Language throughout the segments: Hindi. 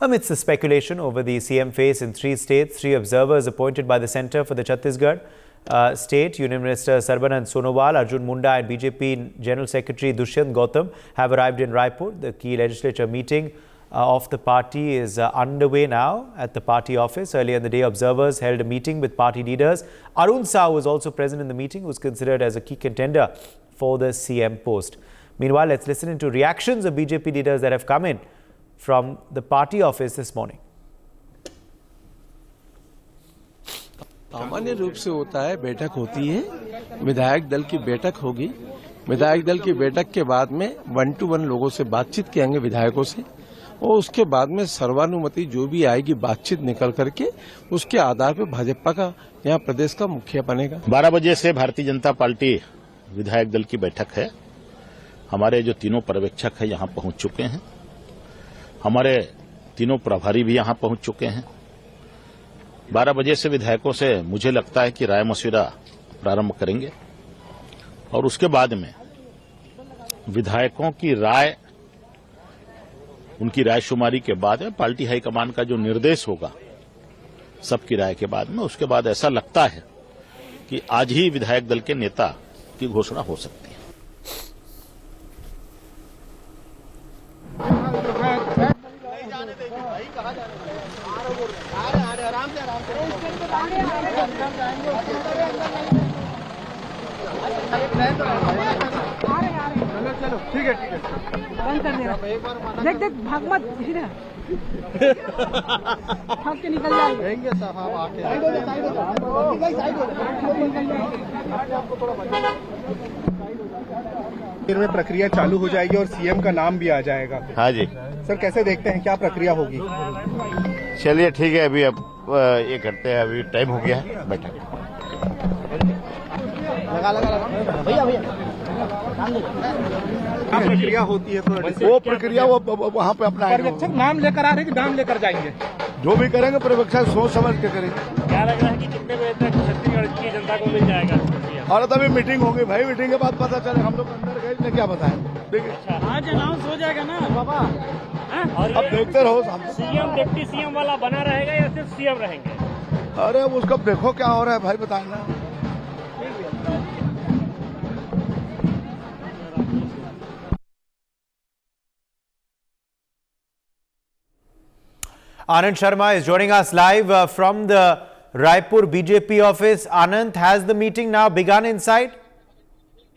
Amidst the speculation over the CM face in 3 states, 3 observers appointed by the Centre for the Chhattisgarh State, Union Minister Sarbanand Sonowal, Arjun Munda and BJP General Secretary Dushyant Gautam have arrived in Raipur. The key legislature meeting of the party is underway now at the party office. Earlier in the day, observers held a meeting with party leaders. Arun Sahu was also present in the meeting, who was considered as a key contender for the CM post. Meanwhile, let's listen into reactions of BJP leaders that have come in from the party office this morning. सामान्य रूप से होता है, बैठक होती है, विधायक दल की बैठक होगी। विधायक दल की बैठक के बाद में 1 to 1 लोगों से बातचीत करेंगे विधायकों से, और उसके बाद में सर्वानुमति जो भी आएगी बातचीत निकल करके उसके आधार पर भाजपा का यहाँ प्रदेश का मुखिया बनेगा। 12 बजे से भारतीय जनता पार्टी विधायक दल की बैठक है। हमारे जो तीनों पर्यवेक्षक है यहाँ पहुंच चुके हैं। हमारे तीनों प्रभारी भी यहाँ पहुंच चुके हैं। 12 बजे से विधायकों से मुझे लगता है कि राय मशविरा प्रारंभ करेंगे और उसके बाद में विधायकों की राय, उनकी रायशुमारी के बाद में पार्टी हाईकमान का जो निर्देश होगा सबकी राय के बाद में, उसके बाद ऐसा लगता है कि आज ही विधायक दल के नेता की घोषणा हो सकती है। चलो ठीक है बंद कर देना। देख देख भाग मत इधर भाग के निकल जाएंगे साहब आके फिर में प्रक्रिया चालू हो जाएगी और सीएम का नाम भी आ जाएगा। हाँ जी सर, कैसे देखते हैं, क्या प्रक्रिया होगी? चलिए ठीक है, अभी अब ये करते हैं, अभी टाइम हो गया है, बैठक भैया क्या प्रक्रिया होती है? वो प्रक्रिया वो वहाँ पे अपना पर्यवेक्षक नाम लेकर आ रहे हैं कि नाम लेकर जाएंगे? जो भी करेंगे पर्यवेक्षक सोच समझ के करेंगे। क्या लग रहा है कि कितने बजे तक छत्तीसगढ़ की जनता को मिल जाएगा? और तभी मीटिंग होगी भाई, मीटिंग के बाद पता चले। हम लोग अंदर गए ने क्या बताएं, देखिए आज अनाउंस हो जाएगा ना बाबा। और अब देखते रहो। सीएम डिप्टी सीएम वाला बना रहेगा या सिर्फ सीएम रहेंगे? अरे अब उसका देखो क्या हो रहा है भाई, बताना। Anand Sharma is joining us live from the Raipur BJP office. Anand, has the meeting now begun inside?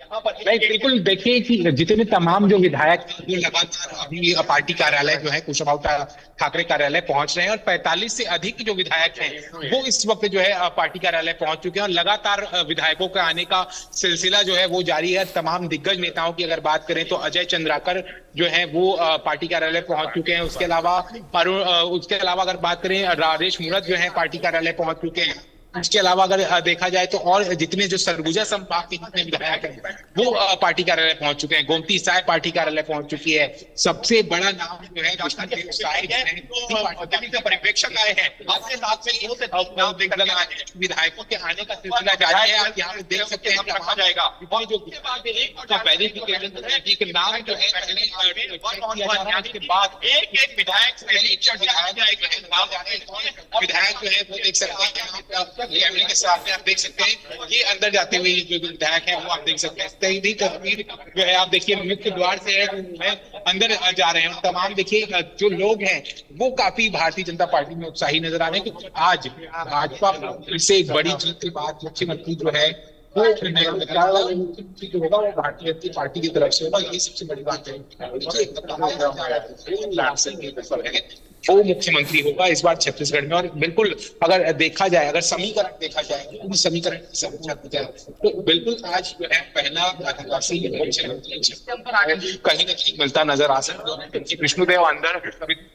नहीं, बिल्कुल। देखिए कि जितने तमाम जो विधायक वो लगातार अभी पार्टी कार्यालय जो है कुशाभाऊ ठाकरे कार्यालय पहुंच रहे हैं और 45 से अधिक जो विधायक हैं वो इस वक्त जो है पार्टी कार्यालय पहुंच चुके हैं और लगातार विधायकों के आने का सिलसिला जो है वो जारी है। तमाम दिग्गज नेताओं की अगर बात करें तो अजय चंद्राकर जो है वो पार्टी कार्यालय पहुंच चुके हैं। उसके अलावा अगर बात करें राजेश मूरत जो है पार्टी कार्यालय पहुंच चुके हैं। इसके अलावा अगर देखा जाए तो और जितने जो सरगुजा संभाग के जितने विधायक हैं वो पार्टी कार्यालय पहुंच चुके हैं। गोमती साय पार्टी कार्यालय पहुंच चुकी है। सबसे बड़ा नाम जो है पर्यवेक्षक आए हैं। विधायकों के आने का सिलसिला जारी है। आप यहाँ पे देख सकते हैं रखा जाएगा और जो वेरिफिकेशन एक नाम जो है के बाद एक विधायक जो है वो देख सकते हैं कैमरे के साथ आप देख सकते हैं। ये अंदर जाते हुए जो विधायक है वो आप देख सकते हैं। तस्वीर जो है आप देखिए मुख्य द्वार से है अंदर जा रहे हैं। तमाम देखिए जो लोग हैं वो काफी भारतीय जनता पार्टी में उत्साही नजर आ रहे हैं क्योंकि आज भाजपा से एक बड़ी जीत के बाद मुख्यमंत्री जो है वो जो होगा वो भारतीय जनता पार्टी की तरफ से होगा। ये सबसे बड़ी बात है। वो मुख्यमंत्री होगा इस बार छत्तीसगढ़ में। और बिल्कुल अगर देखा जाए, अगर समीकरण देखा जाए, समीकरण तो बिल्कुल आज जो है पहला आदिवासी कहीं न कहीं मिलता नजर आ सकता है। विष्णुदेव अंदर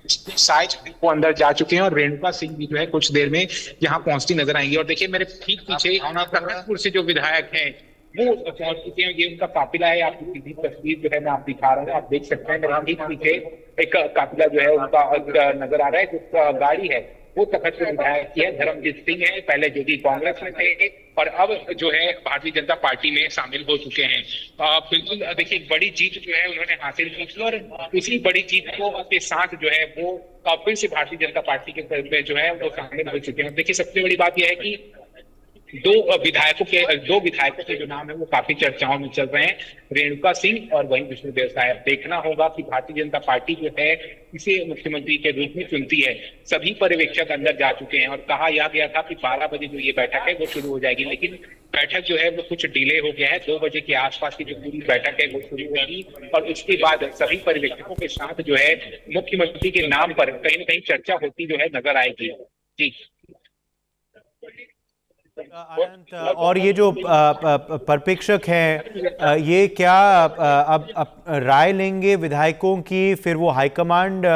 साय वो अंदर जा चुके हैं और रेणुका सिंह भी जो है कुछ देर में यहाँ पहुंचती नजर आएंगी। और देखिए मेरे ठीक पीछे प्रकटपुर से जो विधायक हैं वो पहुंच चुके हैं। ये उनका काफिला है। आपकी सीधी तस्वीर जो है मैं आप दिखा रहा हूँ, आप देख सकते हैं मेरे ठीक पीछे एक काफिला जो है उनका नजर आ रहा है। जिसका गाड़ी है वो तखतपुर विधायक की है, धर्मजीत सिंह है, पहले जो कि कांग्रेस में थे और अब जो है भारतीय जनता पार्टी में शामिल हो चुके हैं। बिल्कुल देखिए, एक बड़ी जीत जो है उन्होंने हासिल की थी और उसी बड़ी जीत को के साथ जो है वो फिर से भारतीय जनता पार्टी के तरफ में जो है वो शामिल हो चुके हैं। देखिए, सबसे बड़ी बात यह है कि दो विधायकों के जो नाम है वो काफी चर्चाओं में चल रहे हैं, रेणुका सिंह और वहीं विष्णुदेव साय। अब देखना होगा कि भारतीय जनता पार्टी जो है इसे मुख्यमंत्री के रूप में चुनती है। सभी पर्यवेक्षक अंदर जा चुके हैं और कहा यह गया था कि 12 बजे जो ये बैठक है वो शुरू हो जाएगी, लेकिन बैठक जो है वो कुछ डिले हो गया है। 2 बजे के आसपास की जो पूरी बैठक है वो शुरू होगी और उसके बाद सभी पर्यवेक्षकों के साथ जो है मुख्यमंत्री के नाम पर कहीं न कहीं चर्चा होती जो है नजर आएगी। जी अनंत, और ये जो पर्यवेक्षक हैं ये क्या अब राय लेंगे विधायकों की, फिर वो हाईकमांड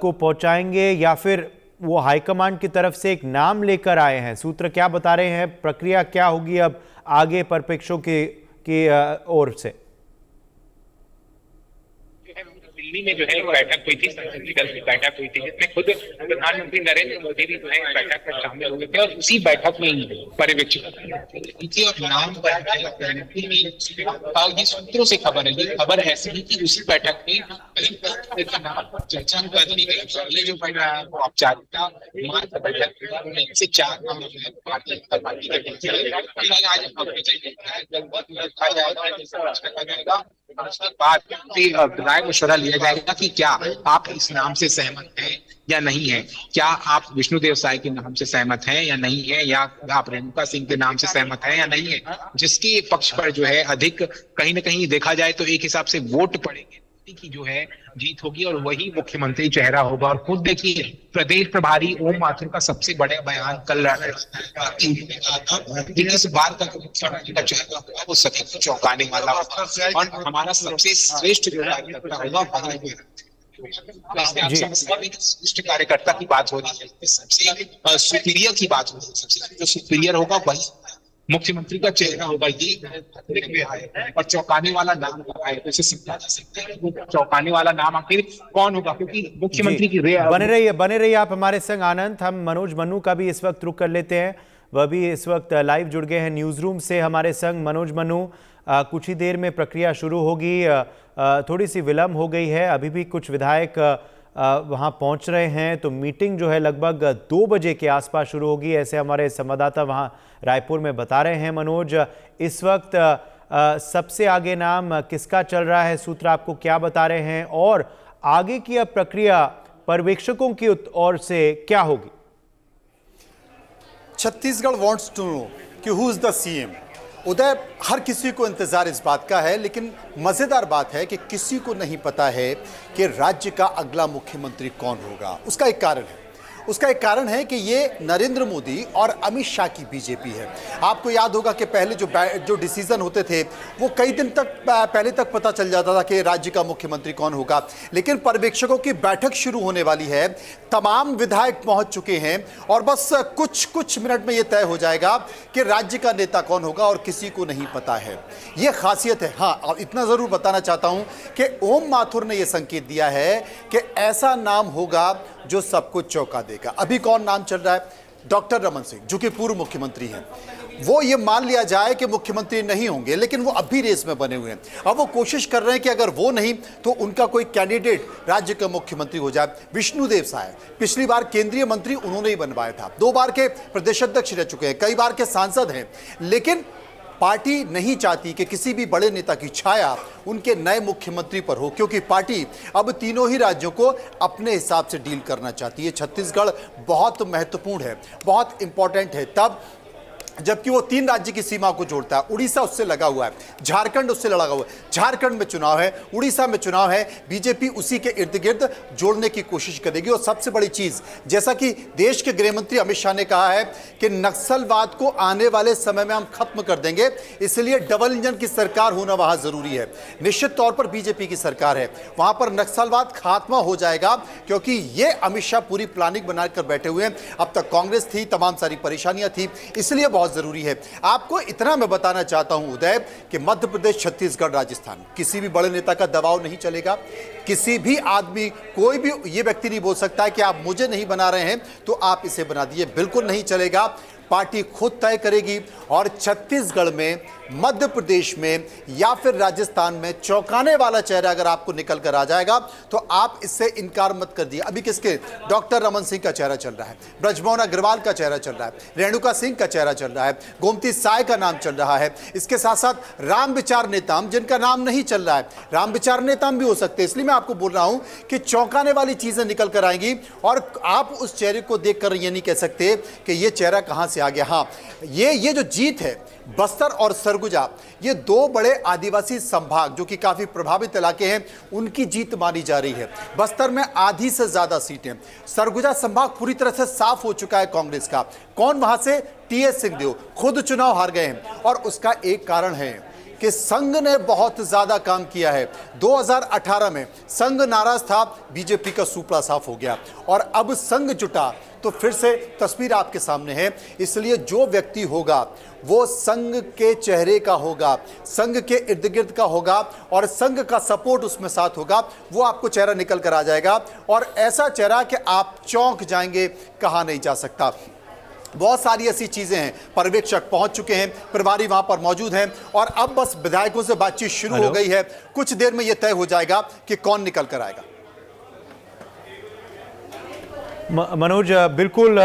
को पहुंचाएंगे या फिर वो हाईकमांड की तरफ से एक नाम लेकर आए हैं? सूत्र क्या बता रहे हैं, प्रक्रिया क्या होगी अब आगे पर्यवेक्षकों की ओर से? दिल्ली में जो है बैठक हुई थी, संसदीय दल की बैठक हुई थी जिसमें खुद प्रधानमंत्री नरेंद्र मोदी भी जो है बैठक में शामिल हुए थे और उसी बैठक में ही पर्यवेक्षक और नाम ये सूत्रों से खबर है। ये खबर ऐसी है कि उसी बैठक में नाम पर चर्चा करनी गई। जो औपचारिकता मात्र बैठक से 4 नाम भारतीय जनता पार्टी के उसके बाद राय मशवरा लिया जाएगा कि क्या आप इस नाम से सहमत हैं या नहीं है, क्या आप विष्णुदेव साय के नाम से सहमत हैं या नहीं है, या आप रेणुका सिंह के नाम से सहमत हैं या नहीं है। जिसके पक्ष पर जो है अधिक कहीं ना कहीं देखा जाए तो एक हिसाब से वोट पड़ेंगे की जो है जीत होगी और वही मुख्यमंत्री चेहरा होगा। और खुद देखिए, प्रदेश प्रभारी ओम माथुर का सबसे बड़ा बयान कल इस बार का चेहरा होगा वो सभी को चौंकाने वाला होगा और हमारा सबसे श्रेष्ठ जो कार्यकर्ता होगा श्रेष्ठ कार्यकर्ता की बात हो रही है, सबसे सुपीरियर की बात हो रही है। सबसे जो सुपीरियर होगा वही मुख्यमंत्री का चेहरा होगा। ये और चौंकाने वाला नाम है, तो इसे समझा जा सकता है वो चौंकाने वाला नाम आखिर कौन होगा, क्योंकि मुख्यमंत्री की बने रहिए आप हमारे संग आनंद। हम मनोज मन्नू का भी इस वक्त रुख कर लेते हैं, वह भी इस वक्त लाइव जुड़ गए हैं न्यूज रूम से हमारे संग। मनोज मन्नू, कुछ ही देर में प्रक्रिया शुरू होगी, थोड़ी सी विलंब हो गई है, अभी भी कुछ विधायक वहां पहुंच रहे हैं, तो मीटिंग जो है लगभग 2 बजे के आसपास शुरू होगी, ऐसे हमारे संवाददाता वहां रायपुर में बता रहे हैं। मनोज, इस वक्त सबसे आगे नाम किसका चल रहा है, सूत्र आपको क्या बता रहे हैं और आगे की अब प्रक्रिया पर्यवेक्षकों की ओर से क्या होगी? छत्तीसगढ़ वांट्स टू नो कि हु इज द सीएम। उदय, हर किसी को इंतजार इस बात का है, लेकिन मजेदार बात है कि किसी को नहीं पता है कि राज्य का अगला मुख्यमंत्री कौन होगा। उसका एक कारण है कि ये नरेंद्र मोदी और अमित शाह की बीजेपी है। आपको याद होगा कि पहले जो डिसीजन होते थे वो कई दिन तक पहले तक पता चल जाता था कि राज्य का मुख्यमंत्री कौन होगा, लेकिन पर्यवेक्षकों की बैठक शुरू होने वाली है, तमाम विधायक पहुंच चुके हैं और बस कुछ मिनट में ये तय हो जाएगा कि राज्य का नेता कौन होगा और किसी को नहीं पता है। ये खासियत है। हाँ, अब इतना जरूर बताना चाहता हूं कि ओम माथुर ने यह संकेत दिया है कि ऐसा नाम होगा जो सबको चौंका देगा। अभी कौन नाम चल रहा है? डॉक्टर रमन सिंह, जो कि पूर्व मुख्यमंत्री हैं। वो ये मान लिया जाए कि मुख्यमंत्री नहीं होंगे, लेकिन वो अब भी रेस में बने हुए हैं। अब वो कोशिश कर रहे हैं कि अगर वो नहीं तो उनका कोई कैंडिडेट राज्य का मुख्यमंत्री हो जाए। विष्णुदेव साय पिछली बार केंद्रीय मंत्री उन्होंने ही बनवाया था, 2 बार के प्रदेश अध्यक्ष रह चुके हैं, कई बार के सांसद हैं, लेकिन पार्टी नहीं चाहती कि किसी भी बड़े नेता की छाया उनके नए मुख्यमंत्री पर हो, क्योंकि पार्टी अब तीनों ही राज्यों को अपने हिसाब से डील करना चाहती है। छत्तीसगढ़ बहुत महत्वपूर्ण है, बहुत इंपॉर्टेंट है, तब जबकि वो 3 राज्य की सीमा को जोड़ता है। उड़ीसा उससे लगा हुआ है, झारखंड उससे लगा हुआ है। झारखंड में चुनाव है, उड़ीसा में चुनाव है, बीजेपी उसी के इर्द गिर्द जोड़ने की कोशिश करेगी। और सबसे बड़ी चीज, जैसा कि देश के गृह मंत्री अमित शाह ने कहा है कि नक्सलवाद को आने वाले समय में हम खत्म कर देंगे, इसलिए डबल इंजन की सरकार होना वहां जरूरी है। निश्चित तौर पर बीजेपी की सरकार है, वहां पर नक्सलवाद खात्मा हो जाएगा, क्योंकि ये अमित शाह पूरी प्लानिंग बनाकर बैठे हुए हैं। अब तक कांग्रेस थी, तमाम सारी परेशानियां थी, इसलिए बहुत बहुत जरूरी है। आपको इतना मैं बताना चाहता हूं उदय कि मध्य प्रदेश, छत्तीसगढ़, राजस्थान किसी भी बड़े नेता का दबाव नहीं चलेगा। किसी भी आदमी, कोई भी ये व्यक्ति नहीं बोल सकता है कि आप मुझे नहीं बना रहे हैं तो आप इसे बना दिए, बिल्कुल नहीं चलेगा। पार्टी खुद तय करेगी और छत्तीसगढ़ में, मध्य प्रदेश में या फिर राजस्थान में चौंकाने वाला चेहरा अगर आपको निकल कर आ जाएगा तो आप इससे इनकार मत कर दिए। अभी किसके? डॉक्टर रमन सिंह का चेहरा चल रहा है, ब्रजमोहन अग्रवाल का चेहरा चल रहा है, रेणुका सिंह का चेहरा चल रहा है, गोमती साय का नाम चल रहा है। इसके साथ साथ राम विचार नेताम, जिनका नाम नहीं चल रहा है, राम विचार नेताम भी हो सकते हैं। इसलिए मैं आपको बोल रहा हूं कि चौंकाने वाली चीजें निकल कर आएंगी और आप उस चेहरे को देखकर ये नहीं कह सकते कि ये चेहरा कहां से आ गया। हाँ, ये जो जीत है बस्तर और सरगुजा, ये दो बड़े आदिवासी संभाग जो कि काफी प्रभावित इलाके हैं, उनकी जीत मानी जा रही है। बस्तर में आधी से ज्यादा सीटें, सरगुजा संभाग पूरी तरह से साफ हो चुका है कांग्रेस का। कौन वहां से? टीएस सिंहदेव खुद चुनाव हार गए हैं और उसका एक कारण है कि संघ ने बहुत ज्यादा काम किया है। 2018 में संघ नाराज था, बीजेपी का सुपड़ा साफ हो गया और अब संघ जुटा तो फिर से तस्वीर आपके सामने है। इसलिए जो व्यक्ति होगा वो संघ के चेहरे का होगा, संघ के इर्द गिर्द का होगा और संघ का सपोर्ट उसमें साथ होगा, वो आपको चेहरा निकल कर आ जाएगा और ऐसा चेहरा कि आप चौंक जाएंगे, कहा नहीं जा सकता। बहुत सारी ऐसी चीजें हैं, पर्यवेक्षक पहुंच चुके हैं, प्रभारी वहां पर मौजूद हैं और अब बस विधायकों से बातचीत शुरू हो गई है। कुछ देर में यह तय हो जाएगा कि कौन निकल कर आएगा। मनोज, बिल्कुल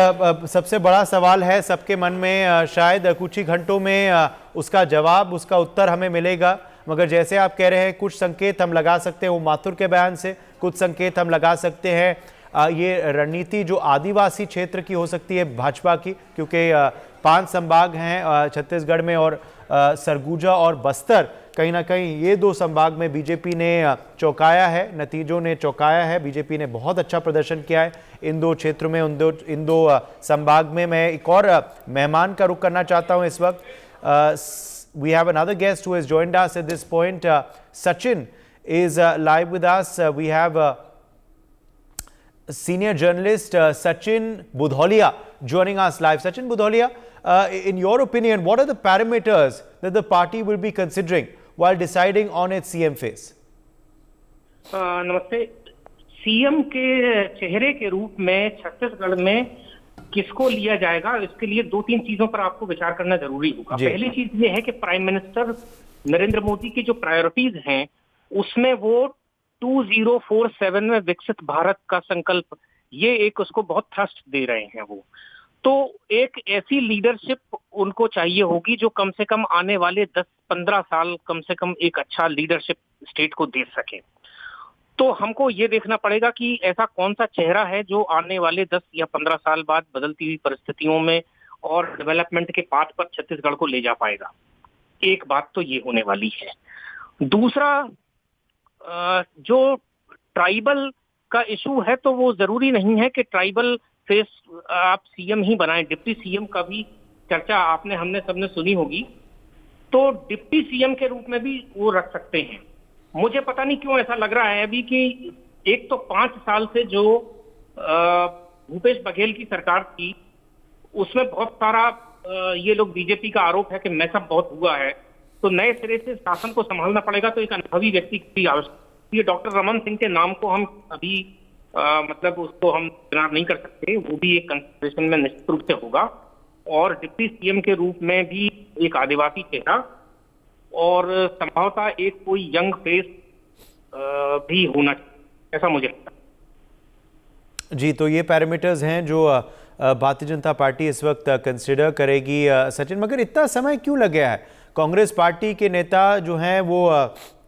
सबसे बड़ा सवाल है सबके मन में, शायद कुछ ही घंटों में उसका जवाब, उसका उत्तर हमें मिलेगा। मगर जैसे आप कह रहे हैं, कुछ संकेत हम लगा सकते हैं वो माथुर के बयान से, कुछ संकेत हम लगा सकते हैं ये रणनीति जो आदिवासी क्षेत्र की हो सकती है भाजपा की, क्योंकि 5 संभाग हैं छत्तीसगढ़ में और सरगुजा और बस्तर, कहीं ना कहीं ये 2 संभाग में बीजेपी ने चौंकाया है, नतीजों ने चौंकाया है। बीजेपी ने बहुत अच्छा प्रदर्शन किया है इन 2 क्षेत्रों में, इन दो संभाग में। मैं एक और मेहमान का रुख करना चाहता हूं इस वक्त। We have another guest who has joined us at this point. Sachin is live with us. We have senior journalist Sachin Budholia joining us live. Sachin Budholia, in your opinion, what are the parameters that the party will be considering while deciding on its CM face? नमस्ते। सीएम के चेहरे के रूप में छत्तीसगढ़ में किसको लिया जाएगा, इसके लिए 2-3 चीजों पर आपको विचार करना जरूरी होगा। पहली चीज ये है कि प्राइम मिनिस्टर नरेंद्र मोदी की जो प्रायोरिटीज हैं उसमें वो 2047 में विकसित भारत का संकल्प, ये एक उसको बहुत थ्रस्ट दे रहे हैं वो। तो एक ऐसी लीडरशिप उनको चाहिए होगी जो कम से कम आने वाले 10-15 साल कम से कम एक अच्छा लीडरशिप स्टेट को दे सके। तो हमको ये देखना पड़ेगा कि ऐसा कौन सा चेहरा है जो आने वाले 10 या 15 साल बाद बदलती हुई परिस्थितियों में और डेवलपमेंट के पाथ पर छत्तीसगढ़ को ले जा पाएगा। एक बात तो ये होने वाली है। दूसरा, जो ट्राइबल का इशू है तो वो जरूरी नहीं है कि ट्राइबल फेस आप सीएम ही बनाएं। डिप्टी सीएम का भी चर्चा हमने सबने सुनी होगी, तो डिप्टी सीएम के रूप में भी वो रख सकते हैं। मुझे पता नहीं क्यों ऐसा लग रहा है अभी कि एक तो 5 साल से जो भूपेश बघेल की सरकार थी उसमें बहुत सारा ये लोग बीजेपी का आरोप है कि मैसअप बहुत हुआ है, तो नए सिरे से शासन को संभालना पड़ेगा। तो एक अनुभवी व्यक्ति की आवश्यकता। ये डॉक्टर रमन सिंह के नाम को हम अभी मतलब उसको हम चुनाव नहीं कर सकते, वो भी एक कंसिडरेशन में निश्चित रूप से होगा। और डिप्टी सीएम के रूप में भी एक आदिवासी चेहरा और संभवतः एक कोई यंग फेस भी होना चाहिए, ऐसा मुझे लगता है। जी, तो ये पैरामीटर्स हैं जो भारतीय जनता पार्टी इस वक्त कंसिडर करेगी। सचिन, मगर इतना समय क्यों लग गया है? कांग्रेस पार्टी के नेता जो हैं वो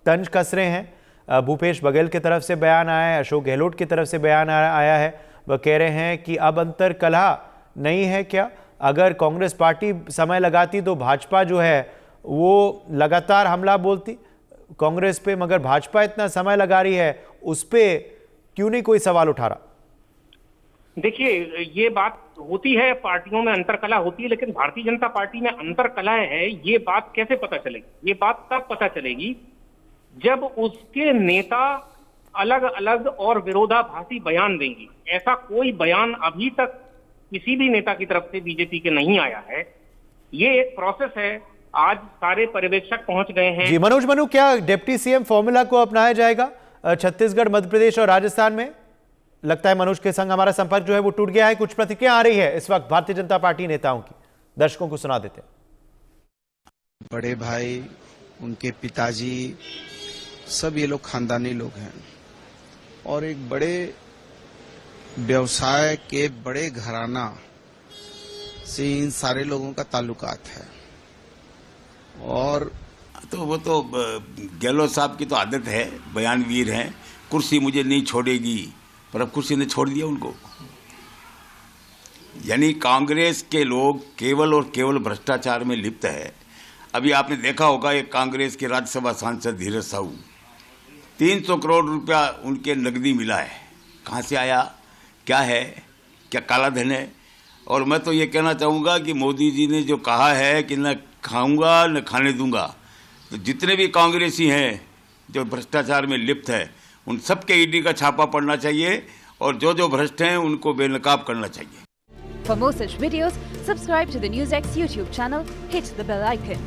तंज कस रहे हैं। भूपेश बघेल की तरफ से बयान आया है, अशोक गहलोत की तरफ से बयान आया है, वह कह रहे हैं कि अब अंतर कलह नहीं है क्या? अगर कांग्रेस पार्टी समय लगाती तो भाजपा जो है वो लगातार हमला बोलती कांग्रेस पे, मगर भाजपा इतना समय लगा रही है, उस पर क्यों नहीं कोई सवाल उठा रहा? देखिए, ये बात होती है, पार्टियों में अंतरकलह होती है, लेकिन भारतीय जनता पार्टी में अंतरकलह है ये बात कैसे पता चलेगी? ये बात तब पता चलेगी जब उसके नेता अलग अलग और विरोधाभासी बयान देंगे। ऐसा कोई बयान अभी तक किसी भी नेता की तरफ से बीजेपी के नहीं आया है ये एक प्रोसेस है। आज सारे पर्यवेक्षक पहुंच गए हैं। जी मनोज मनु, क्या डिप्टी सीएम फॉर्मूला को अपनाया जाएगा छत्तीसगढ़, मध्य प्रदेश और राजस्थान में? लगता है मनोज के संग हमारा संपर्क जो है वो टूट गया है। कुछ प्रतिक्रिया आ रही है इस वक्त भारतीय जनता पार्टी नेताओं की, दर्शकों को सुना देते हैं। बड़े भाई, उनके पिताजी, सब ये लोग खानदानी लोग हैं और एक बड़े व्यवसाय के बड़े घराना से इन सारे लोगों का ताल्लुकात है। और तो वो तो गहलोत साहब की तो आदत है, बयानवीर हैं, कुर्सी मुझे नहीं छोड़ेगी, पर अब कुर्सी ने छोड़ दिया उनको। यानी कांग्रेस के लोग केवल और केवल भ्रष्टाचार में लिप्त है। अभी आपने देखा होगा एक कांग्रेस के राज्यसभा सांसद धीरज साहू, 300 करोड़ रुपया उनके नकदी मिला है। कहाँ से आया, क्या है, क्या काला धन है? और मैं तो ये कहना चाहूँगा कि मोदी जी ने जो कहा है कि न खाऊंगा न खाने दूंगा, तो जितने भी कांग्रेसी हैं जो भ्रष्टाचार में लिप्त है उन सबके ईडी का छापा पड़ना चाहिए और जो जो भ्रष्ट हैं उनको बेनकाब करना चाहिए। For more such videos, subscribe to the NewsX YouTube channel, hit the bell icon.